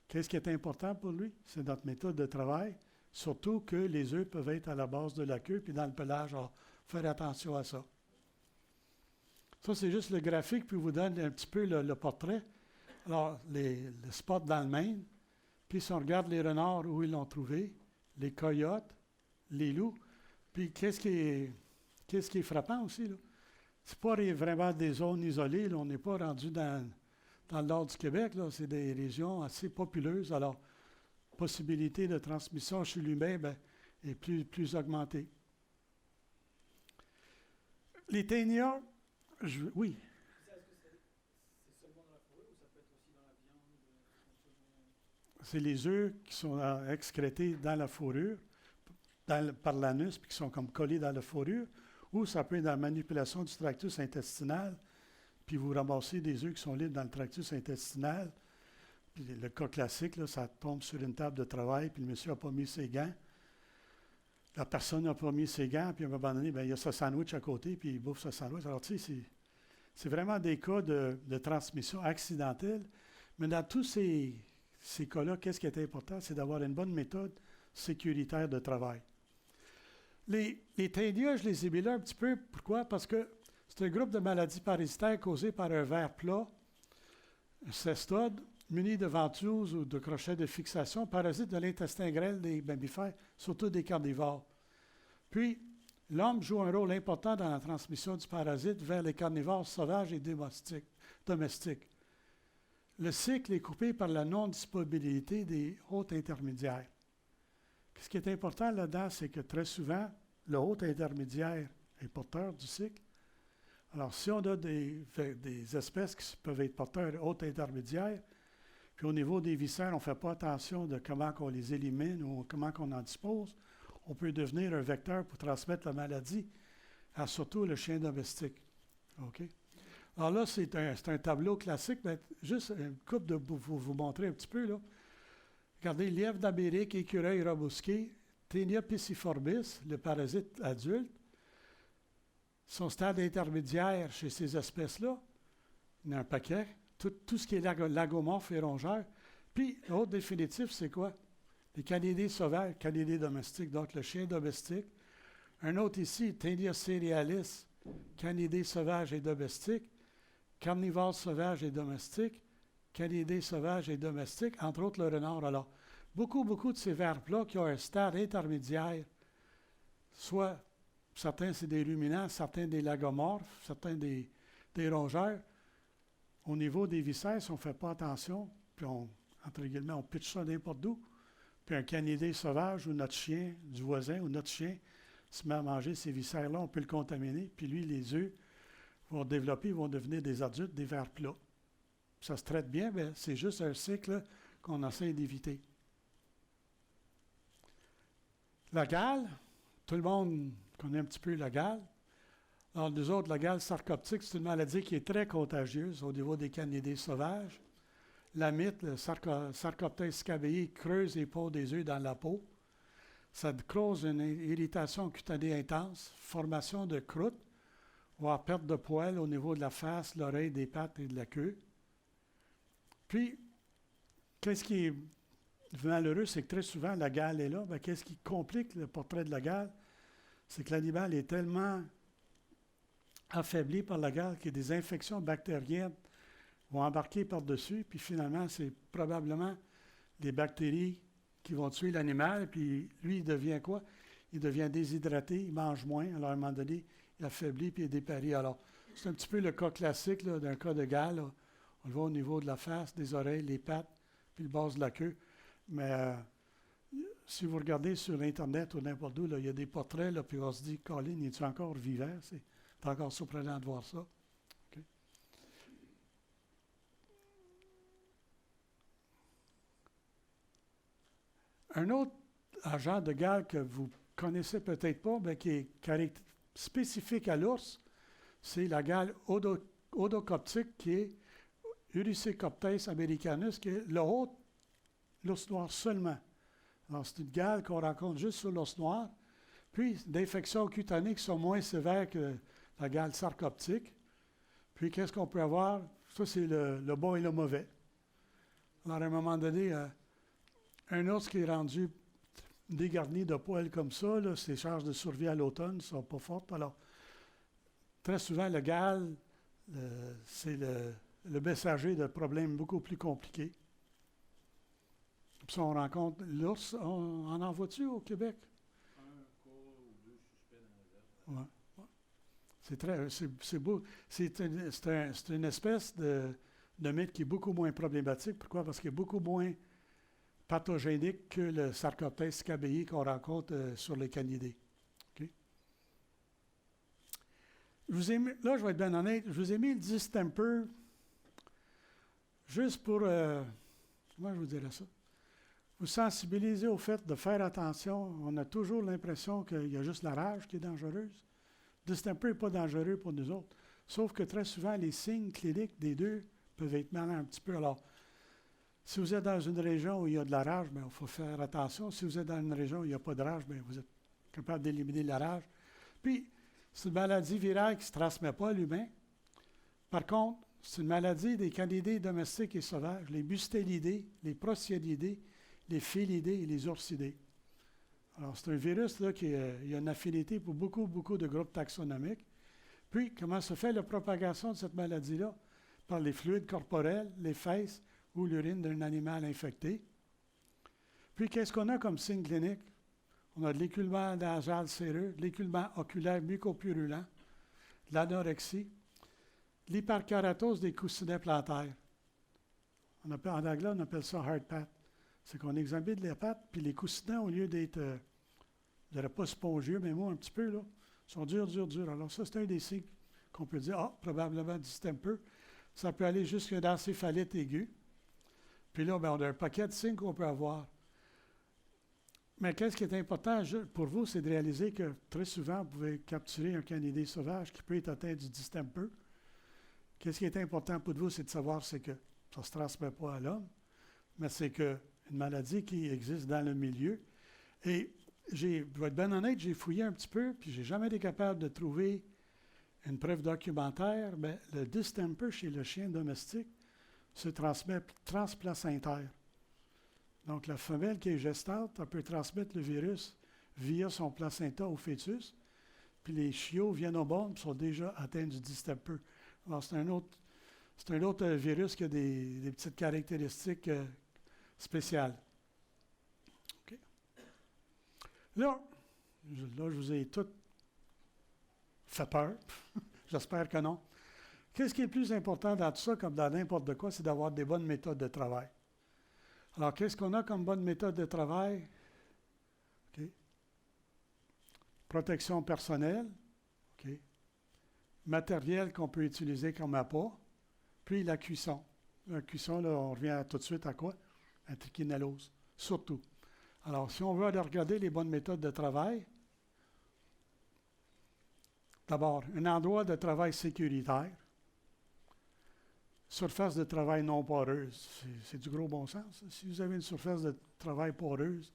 qu'est-ce qui est important pour lui? C'est notre méthode de travail, surtout que les œufs peuvent être à la base de la queue, puis dans le pelage, alors, faire attention à ça. Ça, c'est juste le graphique, puis vous donne un petit peu le portrait. Alors, le spot dans le Maine, puis si on regarde les renards, où ils l'ont trouvé, les coyotes, les loups, puis qu'est-ce qui est frappant aussi, là? C'est pas vraiment des zones isolées, là. On n'est pas rendu dans le nord du Québec, là. C'est des régions assez populeuses, alors possibilité de transmission chez l'humain est plus augmentée. Les ténias, oui. C'est les œufs qui sont excrétés dans la fourrure, par l'anus, puis qui sont comme collés dans la fourrure, ou ça peut être dans la manipulation du tractus intestinal, puis vous ramassez des œufs qui sont libres dans le tractus intestinal. Puis le cas classique, là, ça tombe sur une table de travail, puis le monsieur n'a pas mis ses gants. La personne n'a pas mis ses gants, puis à un moment donné, il y a ce sandwich à côté, puis il bouffe ce sandwich. Alors, tu sais, c'est vraiment des cas de transmission accidentelle, mais dans tous ces cas-là, qu'est-ce qui est important? C'est d'avoir une bonne méthode sécuritaire de travail. Les ténias, je les ai mis là un petit peu. Pourquoi? Parce que c'est un groupe de maladies parasitaires causées par un ver plat, un cestode, muni de ventouses ou de crochets de fixation, parasites de l'intestin grêle des mammifères, surtout des carnivores. Puis, l'homme joue un rôle important dans la transmission du parasite vers les carnivores sauvages et domestiques. Le cycle est coupé par la non-disponibilité des hôtes intermédiaires. Ce qui est important là-dedans, c'est que très souvent, le hôte intermédiaire est porteur du cycle. Alors, si on a des espèces qui peuvent être porteurs de hôtes intermédiaires, puis au niveau des viscères, on ne fait pas attention de comment on les élimine ou comment on en dispose, on peut devenir un vecteur pour transmettre la maladie à surtout le chien domestique. OK? Alors là, c'est un tableau classique, mais juste une coupe de vous montrer un petit peu, là. Regardez, lièvre d'Amérique, écureuil rebusqué, Taenia pisciformis, le parasite adulte. Son stade intermédiaire chez ces espèces-là, il y en a un paquet. Tout ce qui est lagomorphe et rongeur. Puis, l'autre définitif, c'est quoi? Les canidés sauvages, canidés domestiques, donc le chien domestique. Un autre ici, Taenia cerealis, canidés sauvages et domestiques. Carnivores sauvages et domestiques. Canidés sauvages et domestiques, entre autres le renard. Alors, beaucoup de ces vers-plats qui ont un stade intermédiaire, soit certains c'est des ruminants, certains des lagomorphes, certains des rongeurs. Au niveau des viscères, si on ne fait pas attention, puis entre guillemets, on pitche ça n'importe où, puis un canidé sauvage ou notre chien du voisin ou notre chien se met à manger ces viscères-là, on peut le contaminer, puis lui, les œufs vont développer, ils vont devenir des adultes, des vers plats. Ça se traite bien, mais c'est juste un cycle qu'on essaie d'éviter. La gale, tout le monde connaît un petit peu la gale. Alors, nous autres, la gale sarcoptique, c'est une maladie qui est très contagieuse au niveau des canidés sauvages. La mythe, le Sarcoptes scabiei, creuse les peaux des œufs dans la peau. Ça cause une irritation cutanée intense, formation de croûte, voire perte de poils au niveau de la face, l'oreille, des pattes et de la queue. Puis, qu'est-ce qui est malheureux, c'est que très souvent, la gale est là. Qu'est-ce qui complique le portrait de la gale? C'est que l'animal est tellement affaibli par la gale que des infections bactériennes vont embarquer par-dessus, puis finalement, c'est probablement des bactéries qui vont tuer l'animal, puis lui, il devient quoi? Il devient déshydraté, il mange moins, alors à un moment donné, il affaiblit, puis il dépérit. Alors, c'est un petit peu le cas classique là, d'un cas de gale. Là. On le voit au niveau de la face, des oreilles, les pattes, puis le bas de la queue. Mais si vous regardez sur Internet ou n'importe où, là, il y a des portraits, là, puis on se dit, Colin, es-tu encore vivant? C'est encore surprenant de voir ça. Okay. Un autre agent de gale que vous connaissez peut-être pas, mais qui est spécifique à l'ours, c'est la gale odocoptique qui est Uricecoptes americanus, qui est l'ours noir seulement. Alors, c'est une gale qu'on rencontre juste sur l'ours noir. Puis, d'infections cutanées qui sont moins sévères que la gale sarcoptique. Puis, qu'est-ce qu'on peut avoir? Ça, c'est le bon et le mauvais. Alors, à un moment donné, un ours qui est rendu dégarni de poils comme ça, là, ses chances de survie à l'automne ne sont pas fortes. Alors, très souvent, le gale, c'est le messager de problèmes beaucoup plus compliqués. Puis on rencontre l'ours, on en voit-tu au Québec? Un cas ou deux suspects dans la réserve. Ouais. C'est beau. C'est une espèce de mythe qui est beaucoup moins problématique. Pourquoi? Parce qu'il est beaucoup moins pathogénique que le Sarcoptes scabiei qu'on rencontre sur les canidés. Okay? Là, je vais être bien honnête, je vous ai mis le distemper juste pour, comment je vous dirais ça? Vous sensibiliser au fait de faire attention. On a toujours l'impression qu'il y a juste la rage qui est dangereuse. Le distemper n'est pas dangereux pour nous autres. Sauf que très souvent, les signes cliniques des deux peuvent être malins un petit peu. Alors, si vous êtes dans une région où il y a de la rage, bien, il faut faire attention. Si vous êtes dans une région où il n'y a pas de rage, bien, vous êtes capable d'éliminer la rage. Puis, c'est une maladie virale qui ne se transmet pas à l'humain. Par contre, c'est une maladie des canidés domestiques et sauvages, les bustélidés, les procyon les félidés et les oursidés. Alors, c'est un virus là, qui a une affinité pour beaucoup, beaucoup de groupes taxonomiques. Puis, comment se fait la propagation de cette maladie-là? Par les fluides corporels, les fesses ou l'urine d'un animal infecté. Puis, qu'est-ce qu'on a comme signe clinique? On a de l'écoulement nasal séreux, de l'écoulement oculaire mucopurulent, de l'anorexie, l'hyperkératose des coussinets plantaires. En anglais, on appelle ça hard pat. C'est qu'on examine les pattes, puis les coussinets, au lieu d'être, je dirais pas spongieux, mais moi un petit peu, là, sont durs. Alors ça, c'est un des signes qu'on peut dire, probablement distemper. Ça peut aller jusqu'à une encéphalite aiguë. Puis là, on a un paquet de signes qu'on peut avoir. Mais qu'est-ce qui est important pour vous, c'est de réaliser que très souvent, vous pouvez capturer un canidé sauvage qui peut être atteint du distemper. Qu'est-ce qui est important pour vous, c'est de savoir c'est que ça ne se transmet pas à l'homme, mais c'est qu'une maladie qui existe dans le milieu. Et je vais être bien honnête, j'ai fouillé un petit peu, puis je n'ai jamais été capable de trouver une preuve documentaire, mais le distemper chez le chien domestique se transmet transplacentaire. Donc, la femelle qui est gestante, elle peut transmettre le virus via son placenta au fœtus, puis les chiots viennent au monde et sont déjà atteints du distemper. Alors, c'est un autre virus qui a des petites caractéristiques spéciales. Okay. Là, je vous ai tout fait peur. J'espère que non. Qu'est-ce qui est le plus important dans tout ça, comme dans n'importe quoi, c'est d'avoir des bonnes méthodes de travail. Alors, qu'est-ce qu'on a comme bonne méthode de travail? Okay. Protection personnelle. Okay. matériel qu'on peut utiliser comme appât, puis la cuisson. La cuisson, là, on revient tout de suite à quoi? À trichinellose, surtout. Alors, si on veut aller regarder les bonnes méthodes de travail, d'abord, un endroit de travail sécuritaire, surface de travail non poreuse, c'est du gros bon sens. Si vous avez une surface de travail poreuse,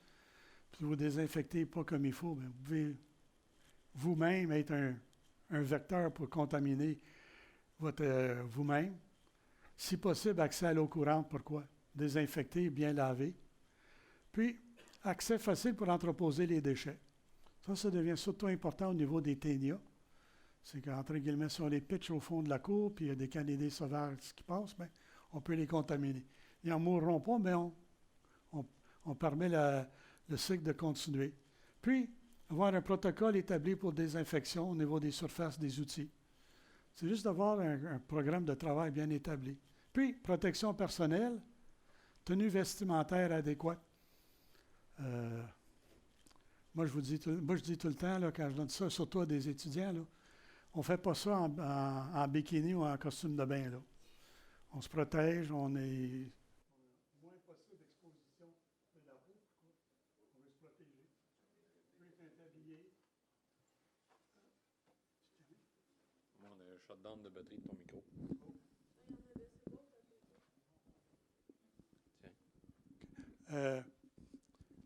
puis vous ne désinfectez pas comme il faut, bien, vous pouvez vous-même être un vecteur pour contaminer vous-même. Si possible, accès à l'eau courante, pourquoi? Désinfecter, bien laver. Puis, accès facile pour entreposer les déchets. Ça devient surtout important au niveau des ténias. C'est qu'entre guillemets, si on les pitch au fond de la cour, puis il y a des canidés sauvages qui passent, bien, on peut les contaminer. Ils n'en mourront pas, mais on permet le cycle de continuer. Puis, avoir un protocole établi pour désinfection au niveau des surfaces des outils. C'est juste d'avoir un programme de travail bien établi. Puis, protection personnelle, tenue vestimentaire adéquate. Moi, je dis tout le temps, là, quand je donne ça, surtout à des étudiants, là, on ne fait pas ça en bikini ou en costume de bain. Là. On se protège, on est moins possible d'exposition de la peau. On veut se protéger. On peut être habillé. On a un shutdown de batterie de ton micro.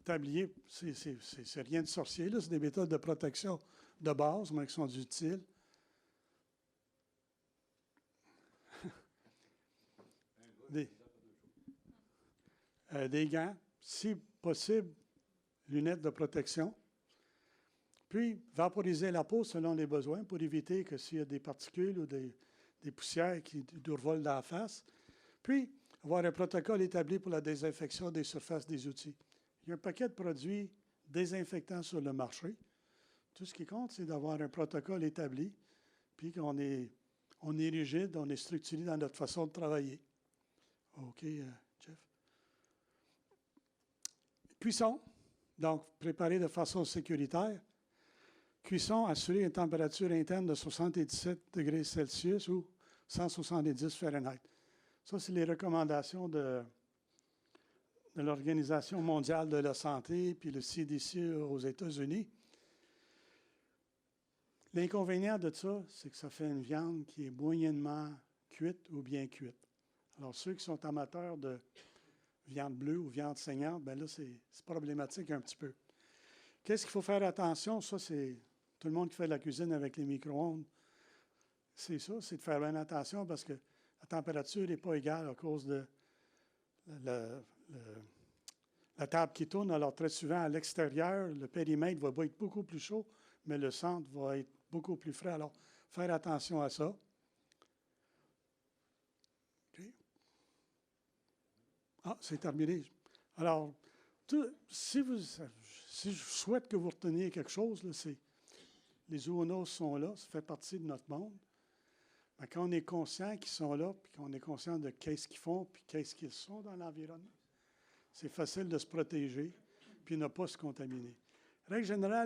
Tablier, c'est rien de sorcier. Là. C'est des méthodes de protection de base, mais qui sont utiles. Des gants, si possible, lunettes de protection. Puis, vaporiser la peau selon les besoins pour éviter que s'il y a des particules ou des poussières qui nous revolent dans la face. Puis, avoir un protocole établi pour la désinfection des surfaces des outils. Il y a un paquet de produits désinfectants sur le marché. Tout ce qui compte, c'est d'avoir un protocole établi, puis qu'on est rigide, on est structuré dans notre façon de travailler. OK, Jeff? Cuisson, donc préparer de façon sécuritaire. Cuisson, assurer une température interne de 77 degrés Celsius ou 170 Fahrenheit. Ça, c'est les recommandations de l'Organisation mondiale de la santé puis le CDC aux États-Unis. L'inconvénient de ça, c'est que ça fait une viande qui est moyennement cuite ou bien cuite. Alors, ceux qui sont amateurs de viande bleue ou viande saignante, bien là, c'est problématique un petit peu. Qu'est-ce qu'il faut faire attention? Ça, c'est tout le monde qui fait de la cuisine avec les micro-ondes. C'est ça, c'est de faire bien attention parce que la température n'est pas égale à cause de la table qui tourne. Alors, très souvent, à l'extérieur, le périmètre va être beaucoup plus chaud, mais le centre va être beaucoup plus frais. Alors, faire attention à ça. Okay. Ah, c'est terminé. Alors, si je souhaite que vous reteniez quelque chose, là, c'est les zoonoses sont là, ça fait partie de notre monde. Mais quand on est conscient qu'ils sont là, puis qu'on est conscient de qu'est-ce qu'ils font, puis qu'est-ce qu'ils sont dans l'environnement, c'est facile de se protéger, puis ne pas se contaminer. Règle générale,